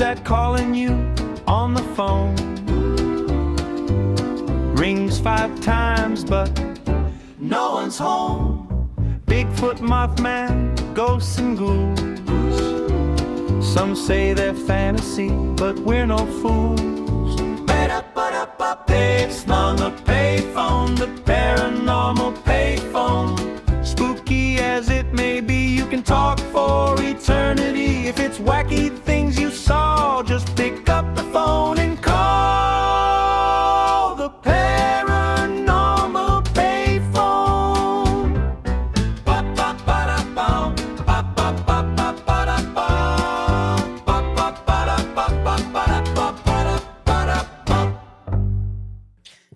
that calling you on the phone? Rings 5 times, but no one's home. Bigfoot, Mothman, ghosts and ghouls. Some say they're fantasy, but we're no fools. It's on the payphone, the paranormal payphone. Spooky as it may be, you can talk for eternity. If it's wacky things you saw, just pick up the phone and call the paranormal payphone. Ba-ba-ba-da-bum, ba-ba-ba-ba-ba-da-bum, ba-ba-ba-da-ba-ba-da-ba-da-bum.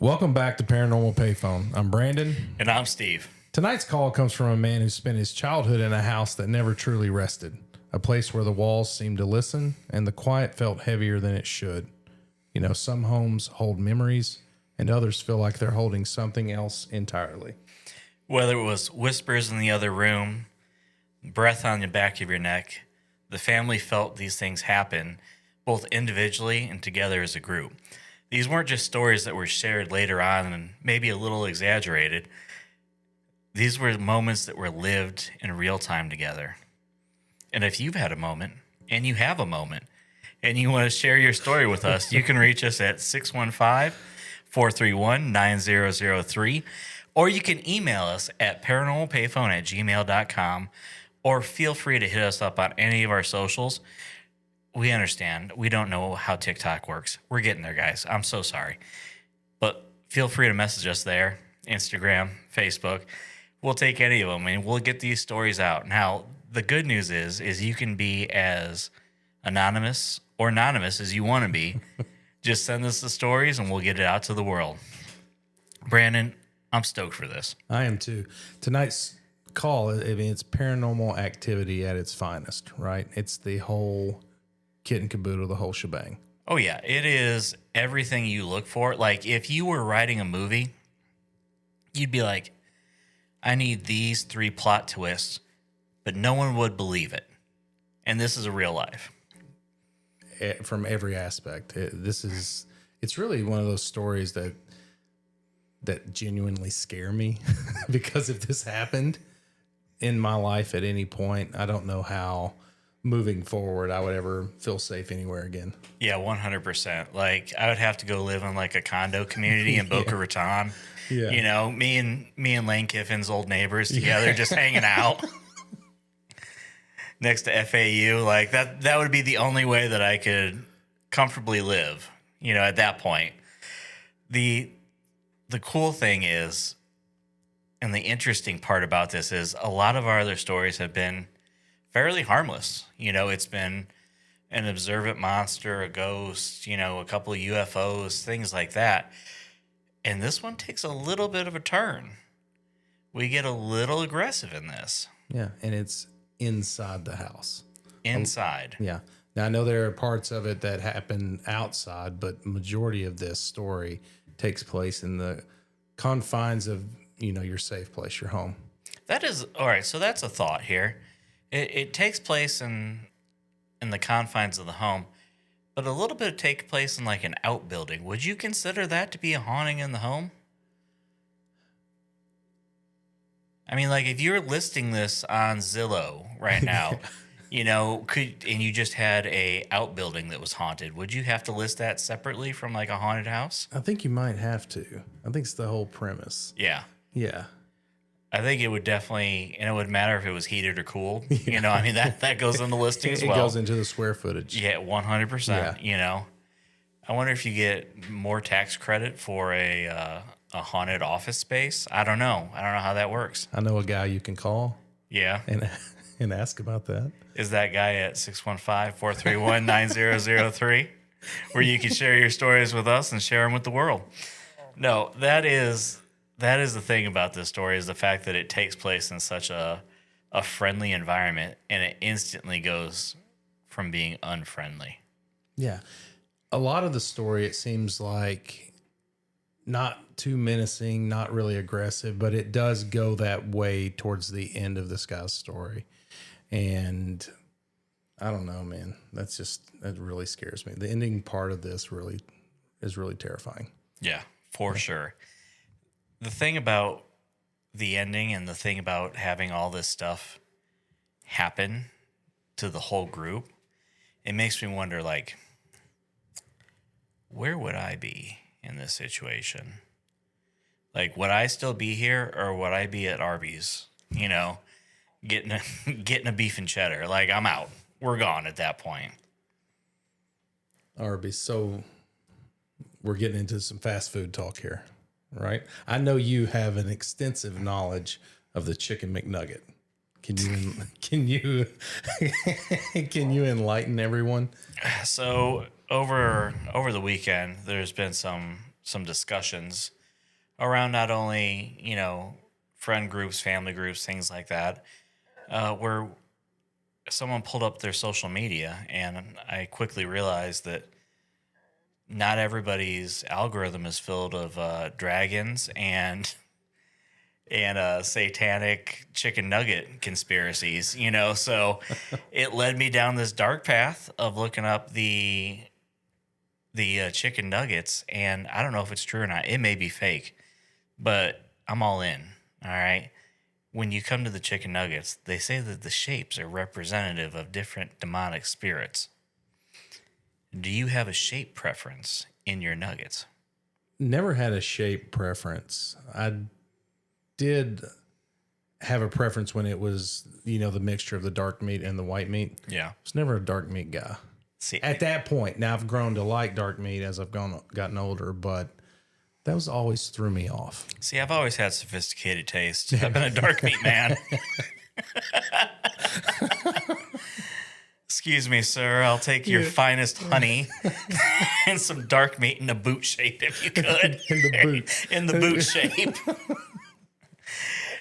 Welcome back to Paranormal Payphone. I'm Brandon. And I'm Steve. Tonight's call comes from a man who spent his childhood in a house that never truly rested, a place where the walls seemed to listen and the quiet felt heavier than it should. You know, some homes hold memories and others feel like they're holding something else entirely. Whether it was whispers in the other room, breath on the back of your neck, the family felt these things happen, both individually and together as a group. These weren't just stories that were shared later on and maybe a little exaggerated. These were moments that were lived in real time together. And if you've had a moment, and you have a moment, and you want to share your story with us, you can reach us at 615-431-9003, or you can email us at paranormalpayphone@gmail.com, or feel free to hit us up on any of our socials. We understand. We don't know how TikTok works. We're getting there, guys. I'm so sorry. But feel free to message us there, Instagram, Facebook. We'll take any of them, and we'll get these stories out. Now, the good news is you can be as anonymous or anonymous as you want to be. Just send us the stories, and we'll get it out to the world. Brandon, I'm stoked for this. I am too. Tonight's call, I mean, it's paranormal activity at its finest, right? It's the whole kit and caboodle, the whole shebang. Oh, yeah. It is everything you look for. Like, if you were writing a movie, you'd be like, I need these 3 plot twists, but no one would believe it. And this is a real life. From every aspect. It's really one of those stories that genuinely scare me because if this happened in my life at any point, I don't know how moving forward I would ever feel safe anywhere again. Yeah, 100%. Like, I would have to go live in like a condo community in Boca Raton. Yeah. You know, me and Lane Kiffin's old neighbors together, just hanging out next to FAU. Like that would be the only way that I could comfortably live, you know, at that point. The cool thing is, and the interesting part about this is a lot of our other stories have been fairly harmless. You know, it's been an observant monster, a ghost, you know, a couple of UFOs, things like that. And this one takes a little bit of a turn. We get a little aggressive in this. Yeah, and it's inside the house. Inside. Yeah. Now, I know there are parts of it that happen outside, but majority of this story takes place in the confines of, you know, your safe place, your home. That is, all right, so that's a thought here. It takes place in the confines of the home, but a little bit take place in like an outbuilding. Would you consider that to be a haunting in the home? I mean, like if you're listing this on Zillow right now, you know, and you just had a outbuilding that was haunted, would you have to list that separately from like a haunted house? I think you might have to. I think it's the whole premise. Yeah. Yeah. I think it would definitely, and it wouldn't matter if it was heated or cooled. Yeah. You know, I mean, that goes in the listing as well. It goes into the square footage. Yeah, 100%. Yeah. You know, I wonder if you get more tax credit for a haunted office space. I don't know. I don't know how that works. I know a guy you can call. Yeah. And ask about that. Is that guy at 615-431-9003, where you can share your stories with us and share them with the world? No, that is the thing about this story, is the fact that it takes place in such a friendly environment, and it instantly goes from being unfriendly. Yeah. A lot of the story, it seems like not too menacing, not really aggressive, but it does go that way towards the end of this guy's story. And I don't know, man. That really scares me. The ending part of this really is really terrifying. Yeah, for sure. The thing about the ending and the thing about having all this stuff happen to the whole group, it makes me wonder, like, where would I be in this situation? Like, would I still be here or would I be at Arby's, getting a beef and cheddar? Like, I'm out. We're gone at that point. Arby, so we're getting into some fast food talk here, right? I know you have an extensive knowledge of the chicken McNugget. Can you can you enlighten everyone? So over the weekend, there's been some discussions around not only friend groups, family groups, things like that, where someone pulled up their social media, and I quickly realized that not everybody's algorithm is filled of dragons and satanic chicken nugget conspiracies, So it led me down this dark path of looking up the chicken nuggets, and I don't know if it's true or not. It may be fake, but I'm all in. All right. When you come to the chicken nuggets, they say that the shapes are representative of different demonic spirits. Do you have a shape preference in your nuggets? Never had a shape preference. I did have a preference when it was, the mixture of the dark meat and the white meat. Yeah. I was never a dark meat guy. See, at that point, now I've grown to like dark meat as I've gotten older, but that was always threw me off. See, I've always had sophisticated taste. I've been a dark meat man. Excuse me, sir. I'll take your finest honey and some dark meat in a boot shape, if you could. In the boot. In the boot shape.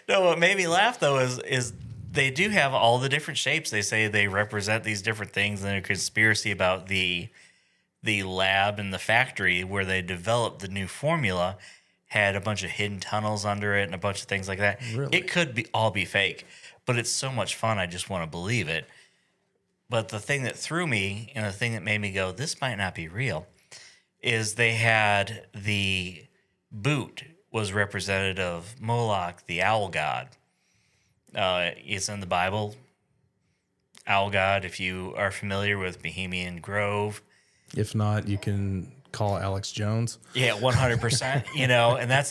No, what made me laugh, though, is they do have all the different shapes. They say they represent these different things, and there's a conspiracy about the lab and the factory where they developed the new formula had a bunch of hidden tunnels under it and a bunch of things like that. Really? It could all be fake, but it's so much fun. I just want to believe it. But the thing that threw me and the thing that made me go, this might not be real, is they had the boot was representative of Moloch, the owl god. It's in the Bible. Owl god, if you are familiar with Bohemian Grove. If not, you can call Alex Jones. Yeah, 100%. And that's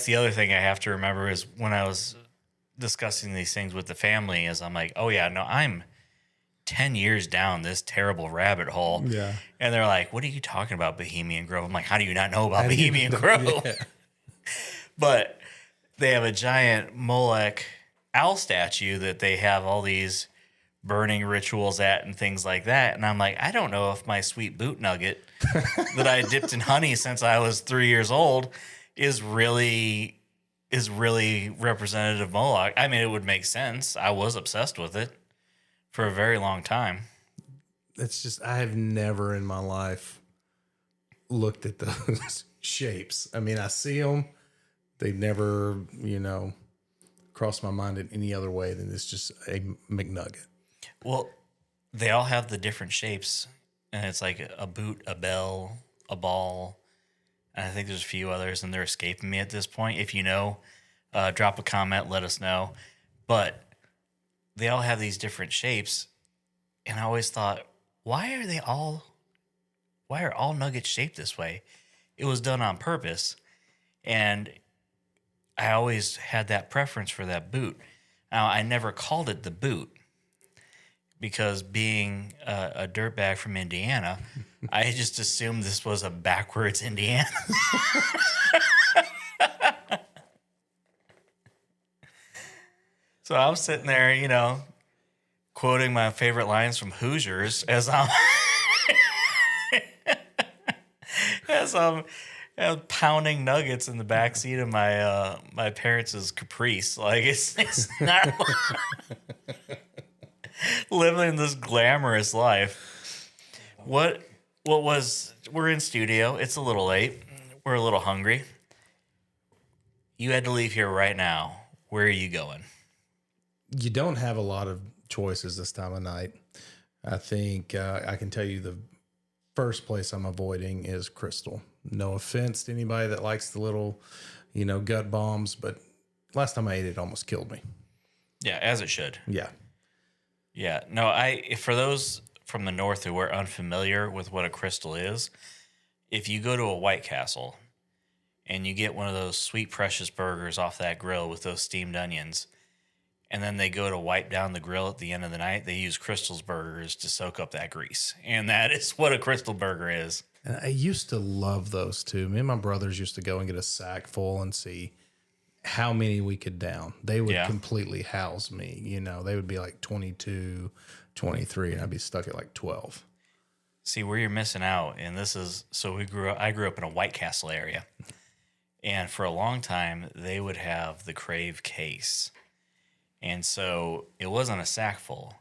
the other thing I have to remember is when I was discussing these things with the family is I'm like, oh yeah, no, I'm 10 years down this terrible rabbit hole. Yeah. And they're like, what are you talking about, Bohemian Grove? I'm like, how do you not know about Bohemian Grove? Yeah. But they have a giant Molech owl statue that they have all these burning rituals at and things like that. And I'm like, I don't know if my sweet boot nugget that I dipped in honey since I was 3 years old is really representative of Moloch. I mean, it would make sense. I was obsessed with it for a very long time. It's just, I have never in my life looked at those shapes. I mean, I see them. They've never, crossed my mind in any other way than it's just a McNugget. Well, they all have the different shapes, and it's like a boot, a bell, a ball, and I think there's a few others, and they're escaping me at this point. If you know, drop a comment, let us know. But they all have these different shapes, and I always thought, why are all nuggets shaped this way? It was done on purpose, and I always had that preference for that boot. Now, I never called it the boot because being a dirtbag from Indiana, I just assumed this was a backwards Indiana. So I'm sitting there, quoting my favorite lines from Hoosiers as I'm pounding nuggets in the backseat of my parents' Caprice. Like it's not living this glamorous life. We're in studio. It's a little late. We're a little hungry. You had to leave here right now. Where are you going? You don't have a lot of choices this time of night. I think I can tell you the first place I'm avoiding is Crystal. No offense to anybody that likes the little, gut bombs, but last time I ate it, almost killed me. Yeah, as it should. Yeah. Yeah. No, for those from the north who are unfamiliar with what a Crystal is, if you go to a White Castle and you get one of those sweet precious burgers off that grill with those steamed onions, and then they go to wipe down the grill at the end of the night, they use Crystal's burgers to soak up that grease. And that is what a Crystal burger is. And I used to love those too. Me and my brothers used to go and get a sack full and see how many we could down. They would completely house me. They would be like 22, 23, and I'd be stuck at like 12. See, where you're missing out, and I grew up in a White Castle area. And for a long time, they would have the Crave case. And so it wasn't a sack full.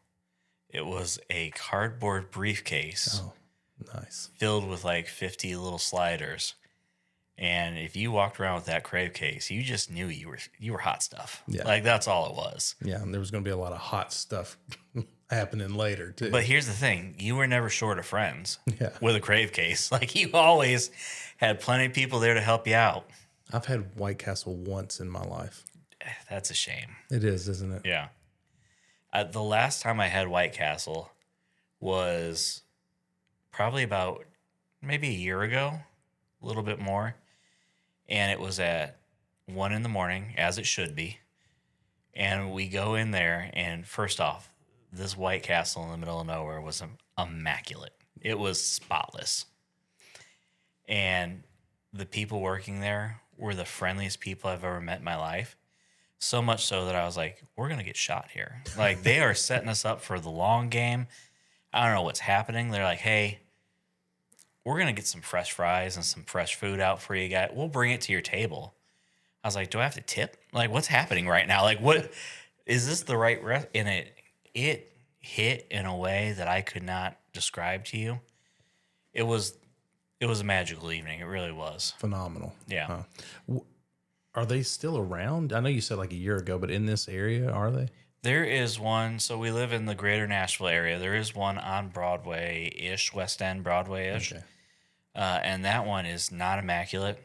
It was a cardboard briefcase. Oh, nice. Filled with like 50 little sliders. And if you walked around with that Crave case, you just knew you were hot stuff. Yeah. Like, that's all it was. Yeah, and there was going to be a lot of hot stuff happening later, too. But here's the thing. You were never short of friends with a Crave case. Like, you always had plenty of people there to help you out. I've had White Castle once in my life. That's a shame. It is, isn't it? Yeah. The last time I had White Castle was probably about maybe a year ago, a little bit more. And it was at 1 a.m, as it should be. And we go in there, and first off, this White Castle in the middle of nowhere was immaculate. It was spotless. And the people working there were the friendliest people I've ever met in my life. So much so that I was like, we're going to get shot here. Like, they are setting us up for the long game. I don't know what's happening. They're like, hey, we're going to get some fresh fries and some fresh food out for you guys. We'll bring it to your table. I was like, do I have to tip? Like, what's happening right now? Like, what is this the right and it hit in a way that I could not describe to you. It was a magical evening. It really was. Phenomenal. Yeah. Are they still around? I know you said like a year ago, but in this area, are they? There is one. So we live in the greater Nashville area. There is one on Broadway-ish, West End Broadway-ish. Okay. And that one is not immaculate.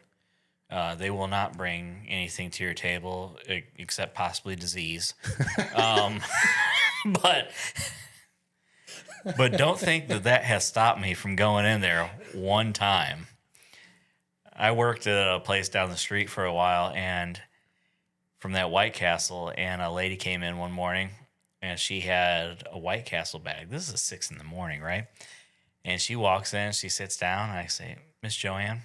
They will not bring anything to your table except possibly disease. But don't think that has stopped me from going in there one time. I worked at a place down the street for a while, and from that White Castle, and a lady came in one morning, and she had a White Castle bag. This is 6 a.m, right? And she walks in, she sits down, and I say, Miss Joanne,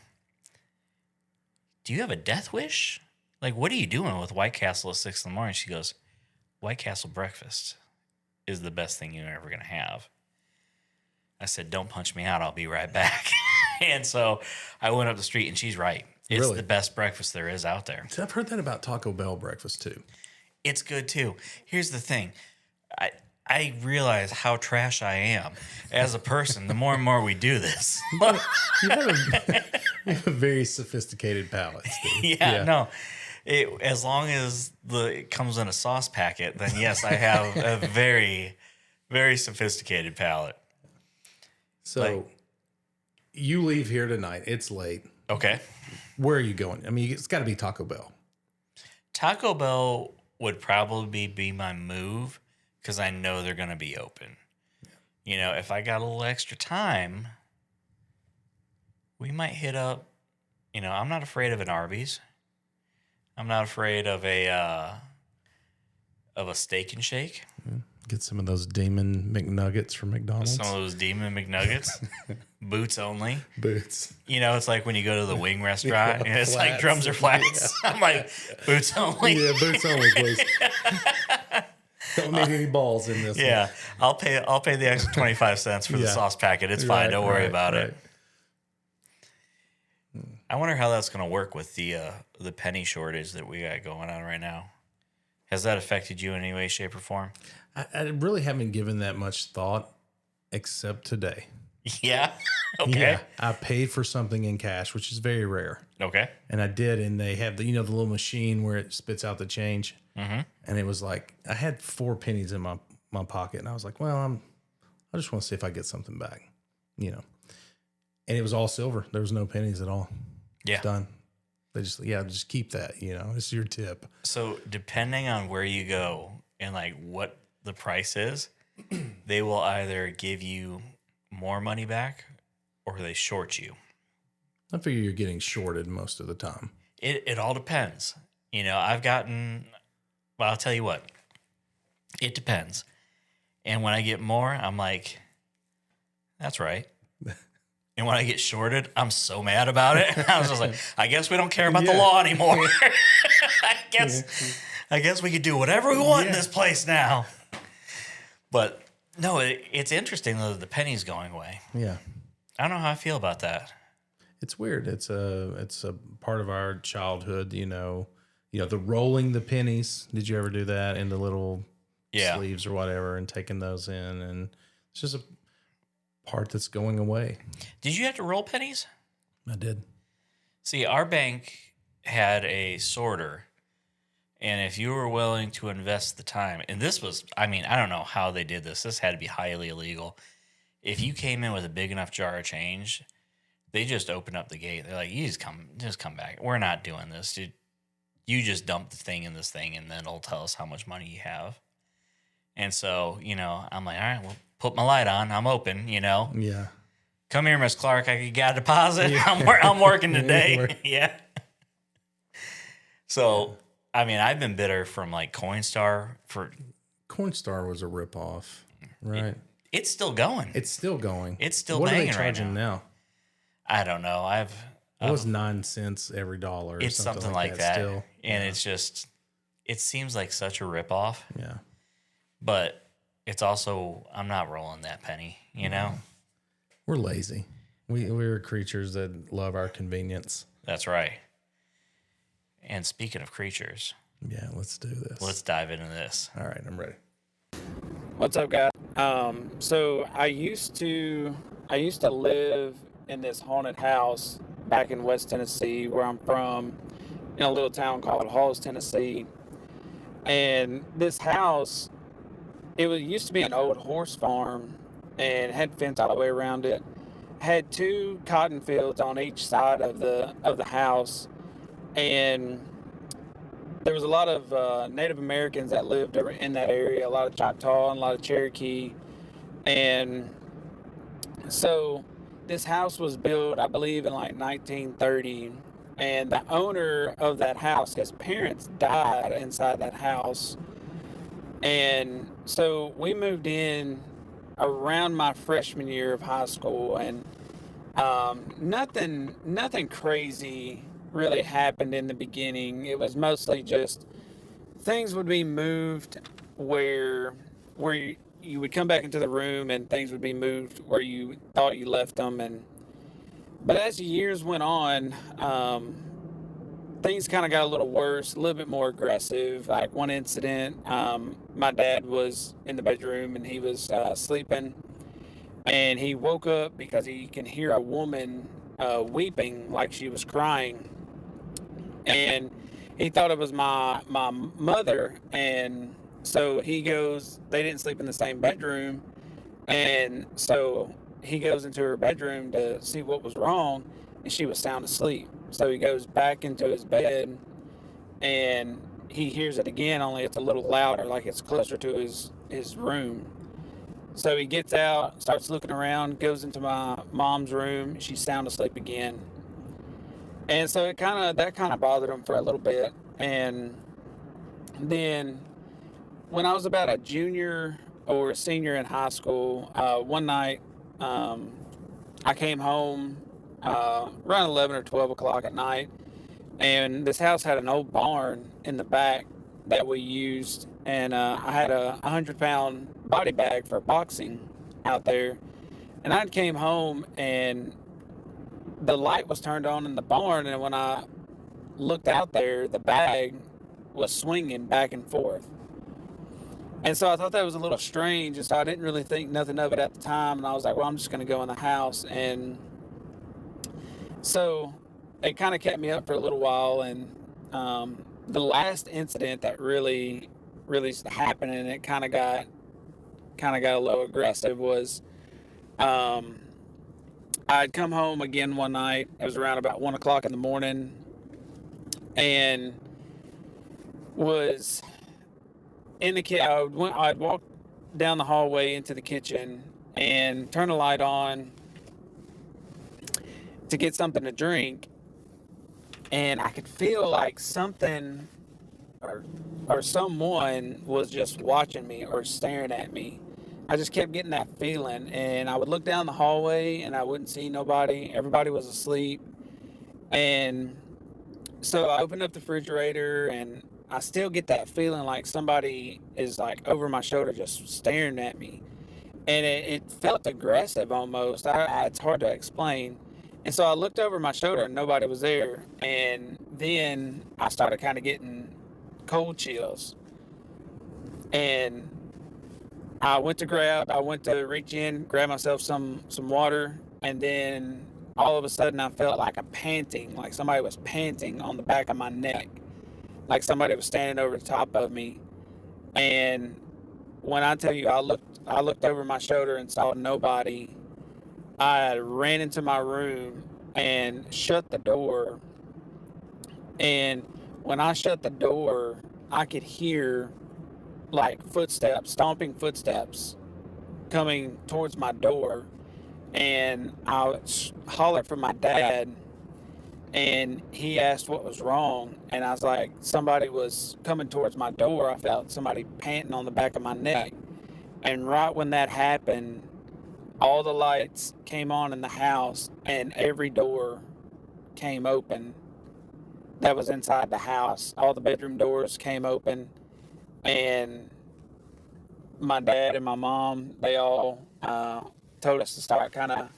do you have a death wish? Like, what are you doing with White Castle at 6 a.m? She goes, White Castle breakfast is the best thing you're ever going to have. I said, don't punch me out. I'll be right back. And so I went up the street, and she's right. It's really the best breakfast there is out there. I've heard that about Taco Bell breakfast, too. It's good, too. Here's the thing. I realize how trash I am as a person the more and more we do this. You have a very sophisticated palate, Steve. Yeah, no. As long as it comes in a sauce packet, then yes, I have a very, very sophisticated palate. So you leave here tonight. It's late. Okay. Where are you going? I mean, it's got to be Taco Bell. Taco Bell would probably be my move because I know they're going to be open. Yeah. You know, if I got a little extra time, we might hit up, I'm not afraid of an Arby's. I'm not afraid of a Steak and Shake. Yeah. Get some of those Demon McNuggets from McDonald's. Some of those Demon McNuggets. Boots only. Boots. It's like when you go to the wing restaurant and it's like drums or flats. Yeah. I'm like, boots only. Yeah, boots only, please. Don't need any balls in this. Yeah, one. I'll pay the extra 25 cents for the sauce packet. It's fine. Don't worry about it. I wonder how that's going to work with the penny shortage that we got going on right now. Has that affected you in any way, shape, or form? I really haven't given that much thought except today. Yeah? Okay. Yeah, I paid for something in cash, which is very rare. Okay. And I did, and they have the little machine where it spits out the change. Mm-hmm. And it was like, I had 4 pennies in my pocket, and I was like, well, I just want to see if I get something back, you know. And it was all silver. There was no pennies at all. Yeah. It's done. They just keep that, you know. It's your tip. So depending on where you go and like what the price is, they will either give you more money back or they short you. I figure you're getting shorted most of the time. It all depends. You know, I'll tell you what, it depends. And when I get more, I'm like, that's right. And when I get shorted, I'm so mad about it. I was just like, I guess we don't care about the law anymore. I guess we could do whatever we want in this place now. But no, it's interesting though, the pennies going away. Yeah. I don't know how I feel about that. It's weird. It's a part of our childhood, you know, the rolling the pennies. Did you ever do that in the little sleeves or whatever and taking those in? And it's just a part that's going away. Did you have to roll pennies? I did. See, our bank had a sorter, and if you were willing to invest the time, and this was, I mean, I don't know how they did this. This had to be highly illegal. If you came in with a big enough jar of change, they just opened up the gate. They're like, you just come back. We're not doing this, dude. You just dump the thing in this thing, and then it'll tell us how much money you have. And so, you know, I'm like, all right, well, put my light on. I'm open, you know. Yeah. Come here, Miss Clark. I got a deposit. Yeah. I'm working today. Yeah. So, I mean, I've been bitter from like Coinstar for. Coinstar was a ripoff, right? It's still going. It's still going. It's still what banging are they charging now? I don't know. It was 9 cents every dollar. It's something like that. Still. And it's just, it seems like such a ripoff. Yeah. But it's also, I'm not rolling that penny, you know? We're lazy. We're creatures that love our convenience. That's right. And speaking of creatures. Yeah, let's do this. Let's dive into this. All right, I'm ready. What's up, guys? So I used to live in this haunted house back in West Tennessee, where I'm from, in a little town called Halls, Tennessee. And this house, used to be an old horse farm, and had fence all the way around it. Had 2 cotton fields on each side of the house, and there was a lot of Native Americans that lived in that area, a lot of Choctaw and a lot of Cherokee. And so this house was built, I believe, in like 1930. And the owner of that house, his parents died inside that house. And so we moved in around my freshman year of high school, and nothing crazy really happened in the beginning. It was mostly just things would be moved where you would come back into the room, and things would be moved where you thought you left them. But as the years went on, things kind of got a little worse, a little bit more aggressive. Like one incident, my dad was in the bedroom and he was sleeping, and he woke up because he can hear a woman weeping like she was crying. And he thought it was my mother, and so he goes, they didn't sleep in the same bedroom, and so he goes into her bedroom to see what was wrong, and she was sound asleep. So he goes back into his bed, and he hears it again, only it's a little louder, like it's closer to his room. So he gets out, starts looking around, goes into my mom's room, she's sound asleep again. And so that kind of bothered him for a little bit. And then when I was about a junior or a senior in high school, one night I came home around 11 or 12 o'clock at night, and this house had an old barn in the back that we used, and I had a 100-pound body bag for boxing out there. And I came home, and the light was turned on in the barn, and when I looked out there, the bag was swinging back and forth. And so I thought that was a little strange, and so I didn't really think nothing of it at the time, and I was like, well, I'm just going to go in the house. And so it kind of kept me up for a little while, and the last incident that really happened, and it kind of got kind of got a little aggressive was I'd come home again one night. It was around about 1 o'clock in the morning, and was in the kitchen. I'd walk down the hallway into the kitchen and turn the light on to get something to drink, and I could feel like something or someone was just watching me or staring at me. I just kept getting that feeling, and I would look down the hallway and I wouldn't see nobody. Everybody was asleep. And so I opened up the refrigerator, and I still get that feeling like somebody is like over my shoulder just staring at me. And it felt aggressive almost. It's hard to explain. And so I looked over my shoulder and nobody was there. And then I started kind of getting cold chills. And I went to reach in, grab myself some water, and then all of a sudden I felt like like somebody was panting on the back of my neck, like somebody was standing over the top of me. And when I tell you I looked over my shoulder and saw nobody, I ran into my room and shut the door. And when I shut the door, I could hear like stomping footsteps coming towards my door. And I hollered for my dad, and he asked what was wrong. And I was like, somebody was coming towards my door. I felt somebody panting on the back of my neck. And right when that happened, all the lights came on in the house, and every door came open that was inside the house. All the bedroom doors came open, and my dad and my mom, they all told us to start kind of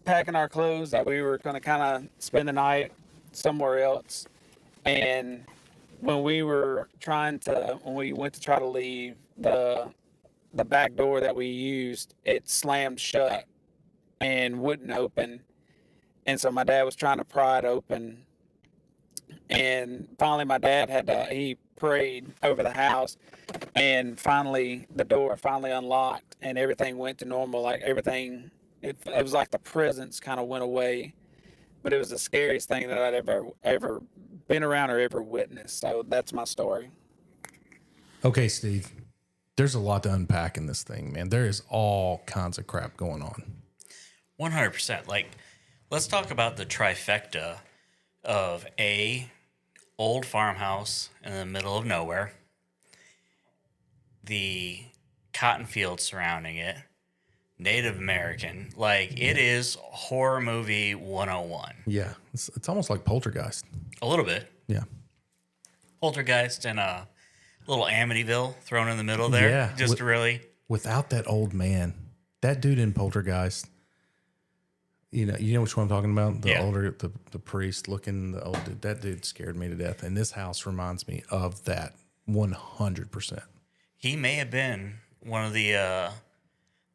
packing our clothes, that we were going to kind of spend the night somewhere else. And when we went to try to leave, the back door that we used, it slammed shut and wouldn't open. And so my dad was trying to pry it open. And finally my dad he prayed over the house, and finally the door finally unlocked and everything went to normal. Like everything, it was like the presence kind of went away. But it was the scariest thing that I'd ever been around or ever witnessed. So that's my story. Okay, Steve. There's a lot to unpack in this thing, man. There is all kinds of crap going on. 100%. Like, let's talk about the trifecta of old farmhouse in the middle of nowhere, the cotton fields surrounding it, Native American. Like, it is horror movie 101. Yeah. It's almost like Poltergeist. A little bit. Yeah. Poltergeist and a little Amityville thrown in the middle there. Yeah. Just really. Without that old man, that dude in Poltergeist, you know which one I'm talking about? The older, the priest looking, the old dude. That dude scared me to death. And this house reminds me of that 100%. He may have been one of the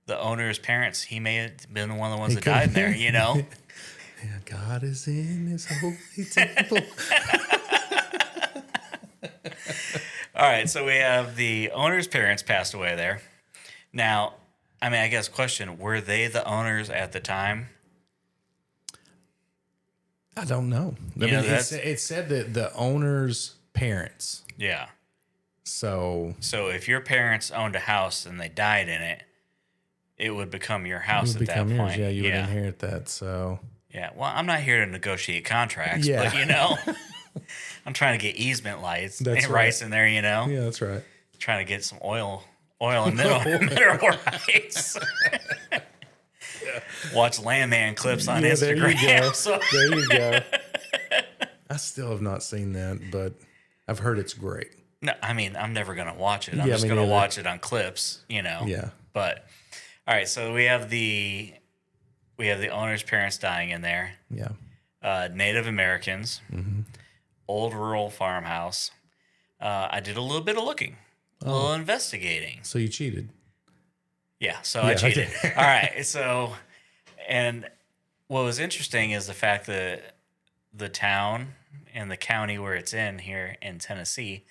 owner's parents. He may have been one of the ones that died in there, you know? Yeah, God is in his holy temple. All right, so we have the owner's parents passed away there. Now, I mean, I guess question, were they the owners at the time? I don't know. I mean, it said that the owner's parents. Yeah. So if your parents owned a house and they died in it, it would become your house at that point. Yours. Yeah, you would inherit that. So yeah, well, I'm not here to negotiate contracts, but I'm trying to get easement rights in there, you know. Yeah, that's right. Trying to get some oil and mineral rights. Watch Landman clips on Instagram. There you go. I still have not seen that, but I've heard it's great. No, I mean, I'm never going to watch it. I'm just going to watch it on clips, you know. Yeah. But all right, so we have the owner's parents dying in there. Yeah. Native Americans. Mm-hmm. Old rural farmhouse. I did a little bit of looking, a little investigating. So you cheated. Yeah, so I cheated. All right, so, and what was interesting is the fact that the town and the county where it's in here in Tennessee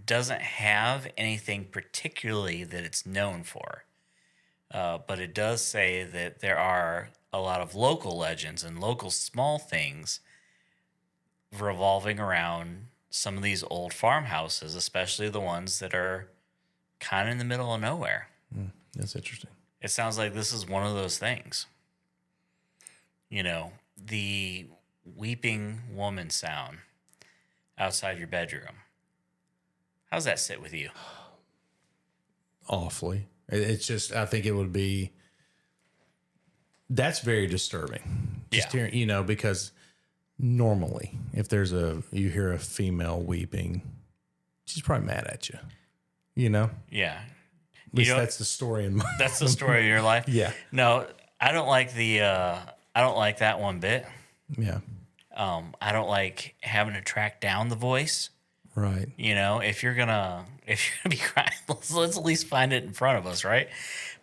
doesn't have anything particularly that it's known for. But it does say that there are a lot of local legends and local small things revolving around some of these old farmhouses, especially the ones that are kind of in the middle of nowhere. That's interesting. It sounds like this is one of those things. You know, the weeping woman sound outside your bedroom. How's that sit with you? Awfully. It's just, I think it would be, that's very disturbing. Just hearing, you know, because normally if you hear a female weeping, she's probably mad at you, you know? Yeah. At least that's the story in my That's the story of your life. Yeah. No, I don't like I don't like that one bit. Yeah. I don't like having to track down the voice. Right. You know, if you're gonna be crying, let's at least find it in front of us, right?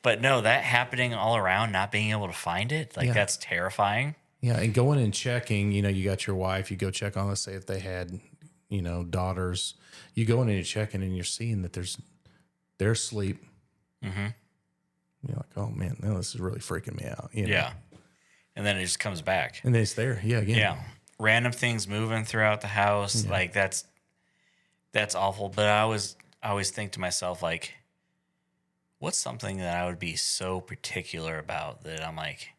But no, that happening all around, not being able to find it, that's terrifying. Yeah, and going and checking, you know, you got your wife, you go check on, let's say if they had, you know, daughters, you go in and you're checking and you're seeing that they're asleep. Mm-hmm. You're like, oh man, no, this is really freaking me out. You know? Yeah. And then it just comes back. And then it's there. Yeah, again. Yeah. Random things moving throughout the house. Yeah. Like that's awful. But I always think to myself, like, what's something that I would be so particular about that I'm like,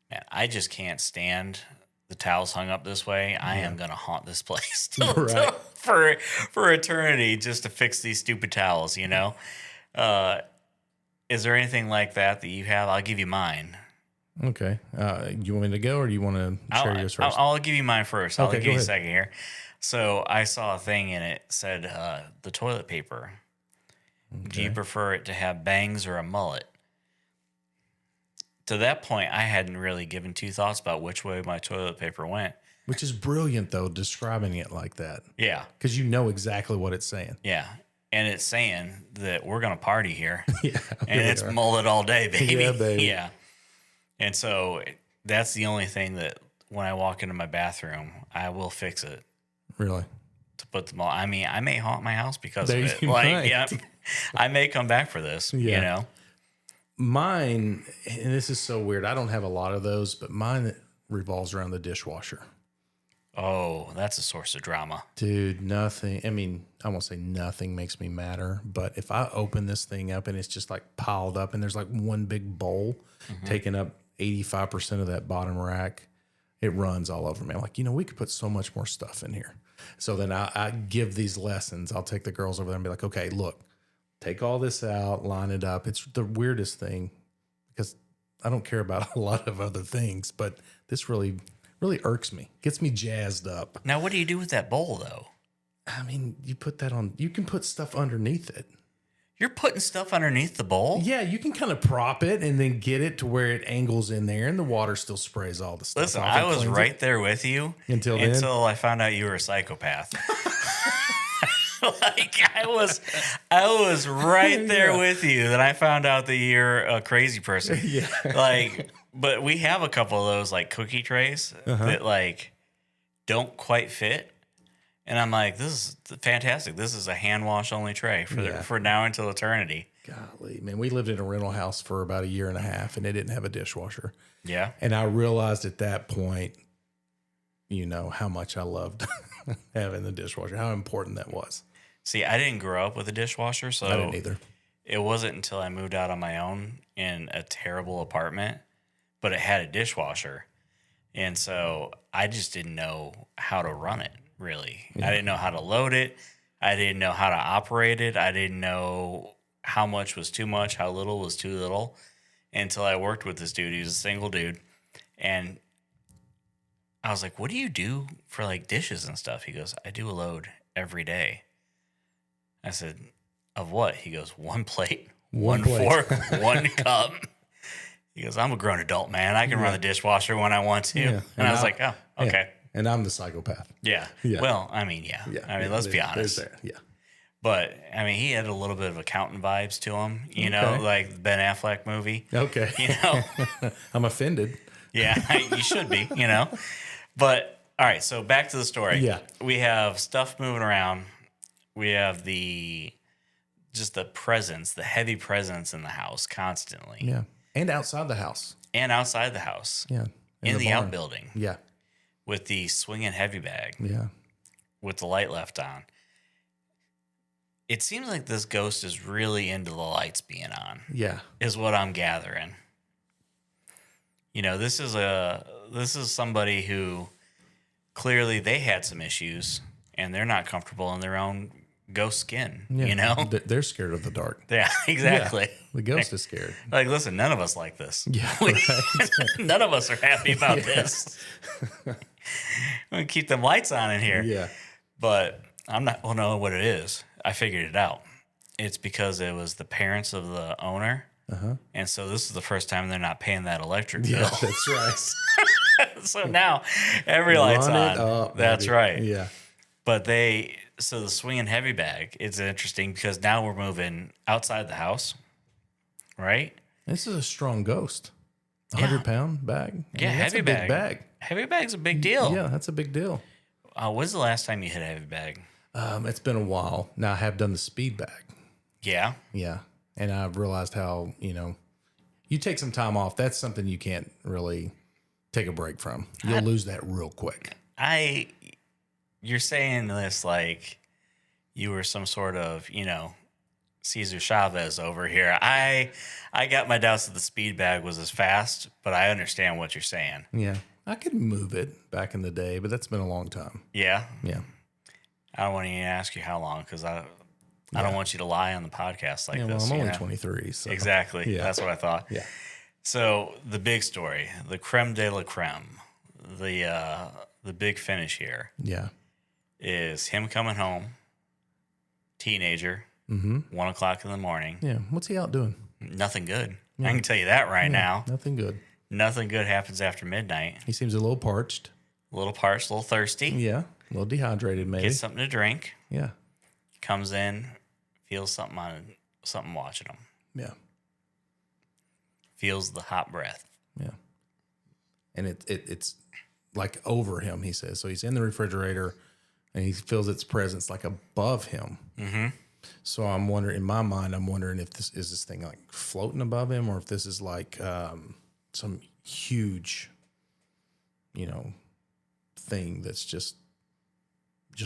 man, I just can't stand the towels hung up this way. I am gonna haunt this place for eternity just to fix these stupid towels, you know? Is there anything like that you have? I'll give you mine. Okay. You want me to go or do you want to share yours first? I'll give you mine first. I'll Okay, give go you a ahead. second here. So I saw a thing and it said the toilet paper. Okay. Do you prefer it to have bangs or a mullet? To that point, I hadn't really given two thoughts about which way my toilet paper went. Which is brilliant, though, describing it like that. Yeah. Because you know exactly what it's saying. Yeah. And it's saying that we're going to party here. Yeah. And it's mullet all day, baby. Yeah, baby. Yeah. And so that's the only thing that when I walk into my bathroom, I will fix it Really? to put them all. I mean, I may haunt my house because There of it. you might. Yeah. I may come back for this, you Yeah. know? Mine, and this is so weird. I don't have a lot of those, but mine revolves around the dishwasher. Oh, that's a source of drama. Dude, nothing. I mean, I won't say nothing makes me madder, but if I open this thing up and it's just like piled up and there's like one big bowl taking up 85% of that bottom rack, it runs all over me. I'm like, you know, we could put so much more stuff in here. So then I give these lessons. I'll take the girls over there and be like, okay, look, take all this out, line it up. It's the weirdest thing because I don't care about a lot of other things, but this really irks me, gets me jazzed up. Now, what do you do with that bowl, though? I mean, you put that on, you can put stuff underneath it. You're putting stuff underneath the bowl? Yeah, you can kind of prop it and then get it to where it angles in there and the water still sprays all the stuff Listen, off I and was cleans right it. there with you Until then? until I found out you were a psychopath. Like I was right there Yeah. with you. Then I found out that you're a crazy person. Yeah. Like, but we have a couple of those like cookie trays that like don't quite fit. And I'm like, this is fantastic. This is a hand wash only tray for now until eternity. Golly, man, we lived in a rental house for about a year and a half and it didn't have a dishwasher. Yeah. And I realized at that point, you know, how much I loved having the dishwasher, how important that was. See, I didn't grow up with a dishwasher, so I didn't either. it wasn't until I moved out on my own in a terrible apartment, but it had a dishwasher. And so I just didn't know how to run it, really. I didn't know how to load it. I didn't know how to operate it. I didn't know how much was too much, how little was too little, until I worked with this dude. He was a single dude. And I was like, what do you do for like dishes and stuff? He goes, I do a load every day. I said, of what? He goes, one plate, one plate. fork, one cup. He goes, I'm a grown adult, man. I can run the dishwasher when I want to. Yeah. And I was like, oh, okay. And I'm the psychopath. Yeah. Yeah. Well, I mean, yeah. I mean, let's be honest. There's that. Yeah. But, I mean, he had a little bit of accountant vibes to him, you know, Okay. like the Ben Affleck movie. Okay. You know? I'm offended. Yeah, you should be, you know? But, all right, so back to the story. Yeah. We have stuff moving around. We have just the presence, the heavy presence in the house constantly. Yeah. And outside the house. And outside the house. Yeah. In the barn. outbuilding. Yeah. With the swinging heavy bag. Yeah. With the light left on. It seems like this ghost is really into the lights being on. Yeah. Is what I'm gathering. You know, this is somebody who clearly they had some issues and they're not comfortable in their own ghost skin, Yeah. you know? They're scared of the dark. Yeah, exactly. Yeah. The ghost is scared. Like, listen, none of us like this. Yeah. Right. None of us are happy about this. I'm going to keep them lights on in here. Yeah. But I'm not going to know what it is. I figured it out. It's because it was the parents of the owner. Uh-huh. And so this is the first time they're not paying that electric bill. Yeah, that's right. So now every light's on. Up, that's baby. right. Yeah. But the swinging heavy bag is interesting because now we're moving outside the house, right? This is a strong ghost. Yeah. 100-pound bag. Yeah, that's heavy a big bag. bag. Heavy bag's a big deal. Yeah, that's a big deal. When's the last time you hit a heavy bag? It's been a while. Now I have done the speed bag. Yeah. Yeah. And I've realized how, you take some time off. That's something you can't really take a break from. You'll lose that real quick. You're saying this like you were some sort of, Cesar Chavez over here. I got my doubts that the speed bag was as fast, but I understand what you're saying. Yeah. I could move it back in the day, but that's been a long time. Yeah. Yeah. I don't want to even ask you how long because I don't want you to lie on the podcast like Yeah, well, this. I'm only 23. So. Exactly. Yeah. That's what I thought. Yeah. So the big story, the creme de la creme, the big finish here Yeah. is him coming home, teenager, 1 o'clock in the morning. Yeah. What's he out doing? Nothing good. I can tell you that right now. Nothing good. Nothing good happens after midnight. He seems a little parched. A little parched, a little thirsty. Yeah. A little dehydrated, maybe. Gets something to drink. Yeah. Comes in, feels something watching him. Yeah. Feels the hot breath. Yeah. And it's like over him, he says. So he's in the refrigerator and he feels its presence like above him. Mm-hmm. So I'm wondering, in my mind, if this thing like floating above him or if this is like some huge, thing that's just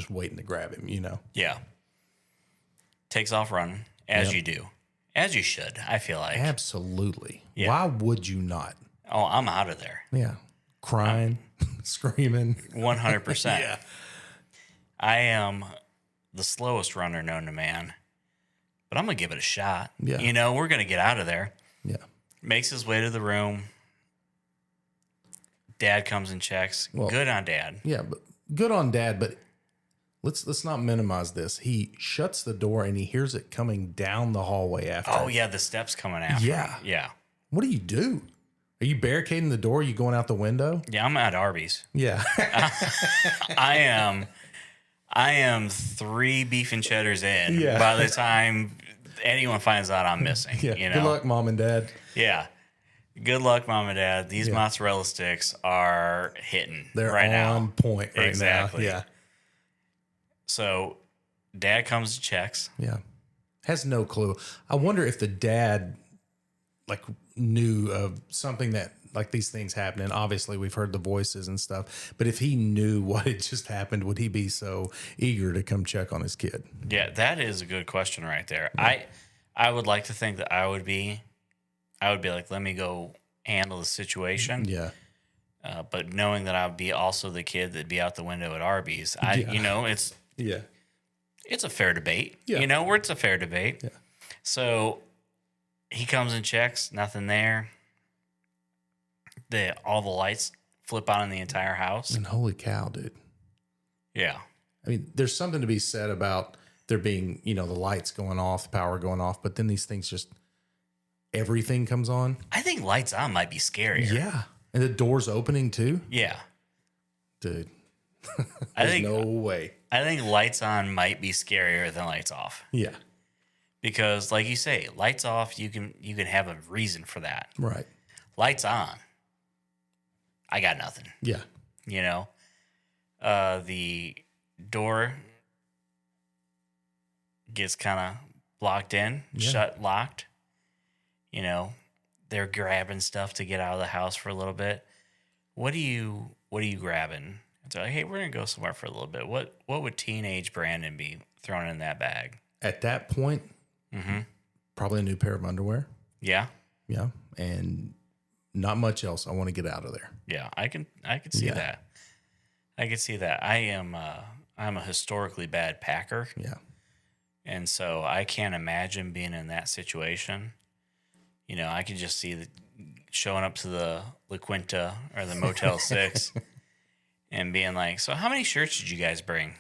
waiting to grab him, Yeah. Takes off running, as Yep. you do. As you should, I feel like. Absolutely. Yeah. Why would you not? Oh, I'm out of there. Yeah. Crying, screaming. 100%. Yeah. I am the slowest runner known to man, but I'm going to give it a shot. Yeah. We're going to get out of there. Yeah. Makes his way to the room. Dad comes and checks. Well, Good on Dad. Yeah, but good on Dad, but let's not minimize this. He shuts the door and he hears it coming down the hallway after. Oh, yeah, the steps coming after. Yeah. Yeah. What do? Are you barricading the door? Are you going out the window? Yeah, I'm at Arby's. Yeah. I am 3 beef and cheddars in Yeah. by the time anyone finds out I'm missing. Yeah. Good luck, Mom and Dad. Yeah. Good luck, Mom and Dad. These mozzarella sticks are hitting They're right now. on point right Exactly. now. Yeah. So Dad comes and checks. Yeah. Has no clue. I wonder if the dad knew of something that these things happening. Obviously we've heard the voices and stuff, but if he knew what had just happened, would he be so eager to come check on his kid? Yeah, that is a good question right there. I would like to think that I would be like, let me go handle the situation. Yeah. But knowing that I would be also the kid that'd be out the window at Arby's, it's Yeah. it's a fair debate. Yeah. Where it's a fair debate. Yeah. So he comes and checks, nothing there. All the lights flip on in the entire house. And holy cow, dude. Yeah. I mean, there's something to be said about there being, the lights going off, the power going off, but then these things everything comes on. I think lights on might be scarier. Yeah. And the door's opening too? Yeah. Dude. I There's think no way. I think lights on might be scarier than lights off. Yeah. Because like you say, lights off, you can have a reason for that. Right. Lights on, I got nothing. Yeah. The door gets kind of blocked in, shut, locked. You know, they're grabbing stuff to get out of the house for a little bit. What are you grabbing? It's like, hey, we're gonna go somewhere for a little bit. What would teenage Brandon be throwing in that bag? At that point, probably a new pair of underwear. Yeah. Yeah. And not much else. I want to get out of there. Yeah, I can see that. I can see that. I'm a historically bad packer. Yeah. And so I can't imagine being in that situation. You know, I can just see showing up to the La Quinta or the Motel 6 and being like, so how many shirts did you guys bring?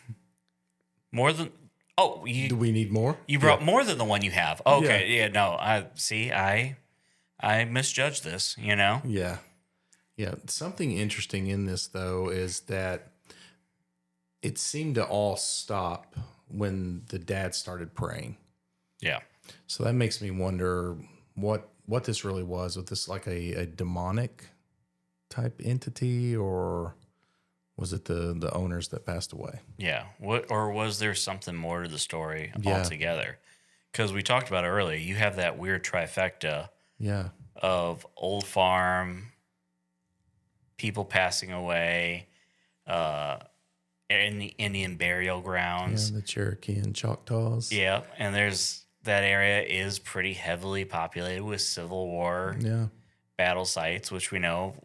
More than... Oh, do we need more? You brought more than the one you have. Okay, yeah, no. I misjudged this, you know? Yeah. Yeah. Something interesting in this, though, is that it seemed to all stop when the dad started praying. Yeah. So that makes me wonder what this really was. Was this like a demonic type entity, or was it the owners that passed away? Yeah. Or was there something more to the story altogether? Because we talked about it earlier. You have that weird trifecta of old farm, people passing away, in the Indian burial grounds. Yeah, the Cherokee and Choctaws. Yeah, and that area is pretty heavily populated with Civil War battle sites, which we know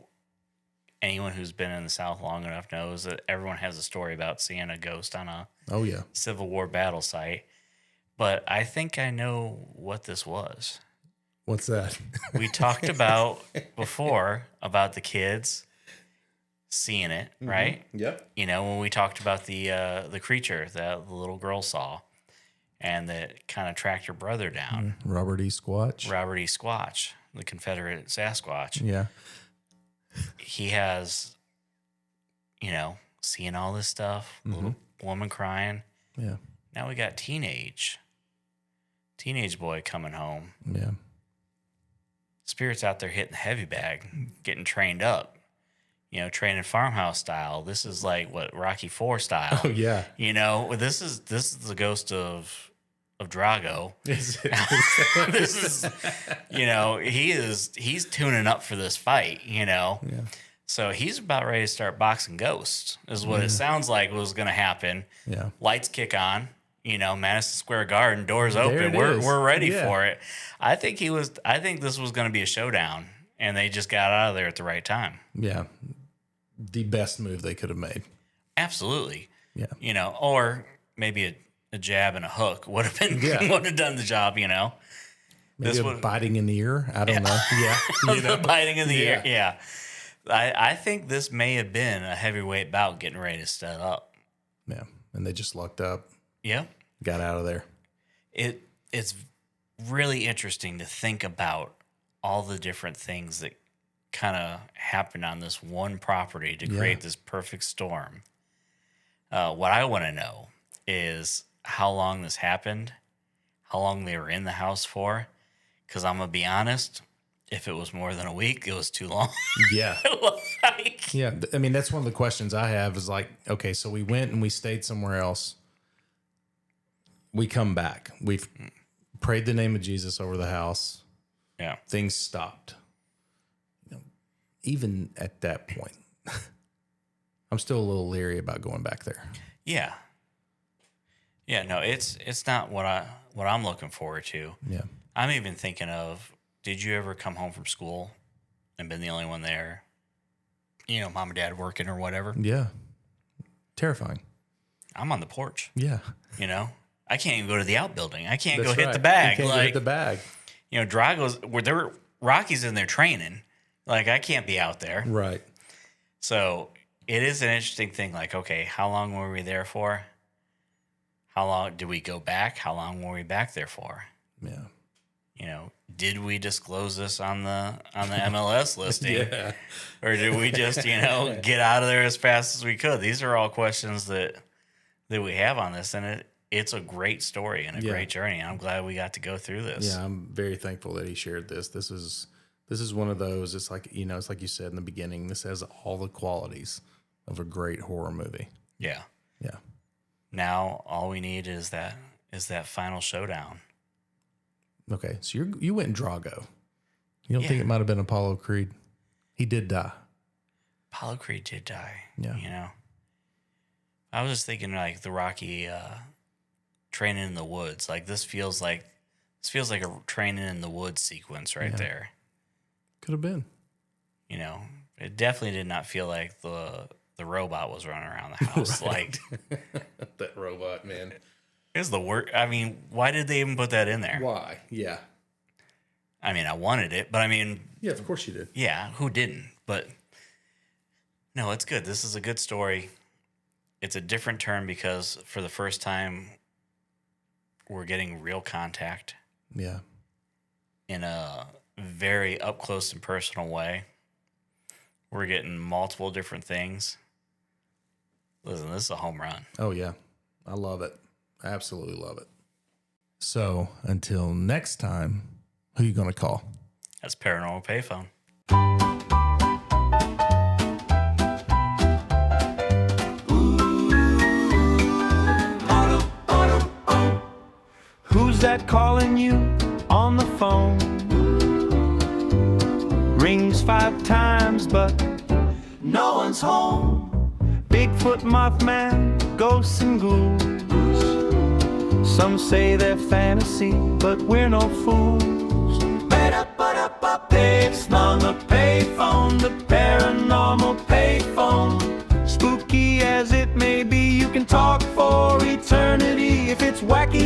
anyone who's been in the South long enough knows that everyone has a story about seeing a ghost on a Civil War battle site. But I think I know what this was. What's that? We talked about before about the kids seeing it, right? Yep. You know, when we talked about the creature that the little girl saw and that kind of tracked her brother down. Robert E. Squatch, the Confederate Sasquatch. Yeah. He has, you know, seeing all this stuff, little woman crying. Yeah. Now we got teenage boy coming home. Yeah. Spirits out there hitting the heavy bag, getting trained up. You know, training farmhouse style. This is like what Rocky IV style. Oh yeah. You know, this is the ghost of Drago. This is, you know, he's tuning up for this fight. You know, so he's about ready to start boxing ghosts. Is what it sounds like was going to happen. Yeah. Lights kick on. You know, Madison Square Garden, doors open. There We're ready for it. I think this was going to be a showdown, and they just got out of there at the right time. Yeah. The best move they could have made. Absolutely. Yeah. You know, or maybe a jab and a hook would have been would have done the job, you know. Maybe biting in the ear. I don't know. Yeah. You know? Biting in the ear. Yeah. I think this may have been a heavyweight bout getting ready to set up. Yeah. And they just lucked up. Yep. Got out of there. It's really interesting to think about all the different things that kind of happened on this one property to create this perfect storm. What I want to know is how long this happened, how long they were in the house for. Because I'm going to be honest, if it was more than a week, it was too long. Yeah. Yeah. I mean, that's one of the questions I have is like, okay, so we went and we stayed somewhere else. We come back. We've prayed the name of Jesus over the house. Yeah. Things stopped. You know, even at that point, I'm still a little leery about going back there. Yeah. Yeah, no, it's not what I'm looking forward to. Yeah. I'm even thinking of, did you ever come home from school and been the only one there? You know, mom and dad working or whatever. Yeah. Terrifying. I'm on the porch. Yeah. You know, I can't even go to the outbuilding. I can't That's go right. hit the bag. You can't go hit the bag. You know, Drago's Rocky's in there training. Like, I can't be out there. Right. So it is an interesting thing. Like, okay, how long were we there for? How long did we go back? How long were we back there for? Yeah. You know, did we disclose this on the MLS listing? Yeah. Or did we just, you know, get out of there as fast as we could? These are all questions that we have on this, and it's a great story and a great journey. I'm glad we got to go through this. Yeah, I'm very thankful that he shared this. This is one of those. It's like, you know, it's like you said in the beginning. This has all the qualities of a great horror movie. Yeah. Yeah. Now all we need is that is that final showdown. Okay, so you went Drago. You don't think Yeah. it might have been Apollo Creed? He did die. Apollo Creed did die. Yeah. You know, I was just thinking like the Rocky training in the woods. Like this feels like a training in the woods sequence right there. Could have been. You know, it definitely did not feel like the robot was running around the house. Like That robot, man. it was the work. I mean, why did they even put that in there? Why? Yeah. I mean, I wanted it, but I mean, Yeah, of course you did. yeah, who didn't? But no, it's good. This is a good story. It's a different turn because for the first time, we're getting real contact Yeah. in a very up close and personal way. We're getting multiple different things. Listen, this is a home run. Oh, yeah. I love it. I absolutely love it. So until next time, who you going to call? That's Paranormal Payphone. Who's that calling you on the phone? Rings 5 times, but no one's home. Bigfoot, Mothman, ghosts and ghouls. Some say they're fantasy, but we're no fools. It's on the payphone, the paranormal payphone. Spooky as it may be, you can talk for eternity. If it's wacky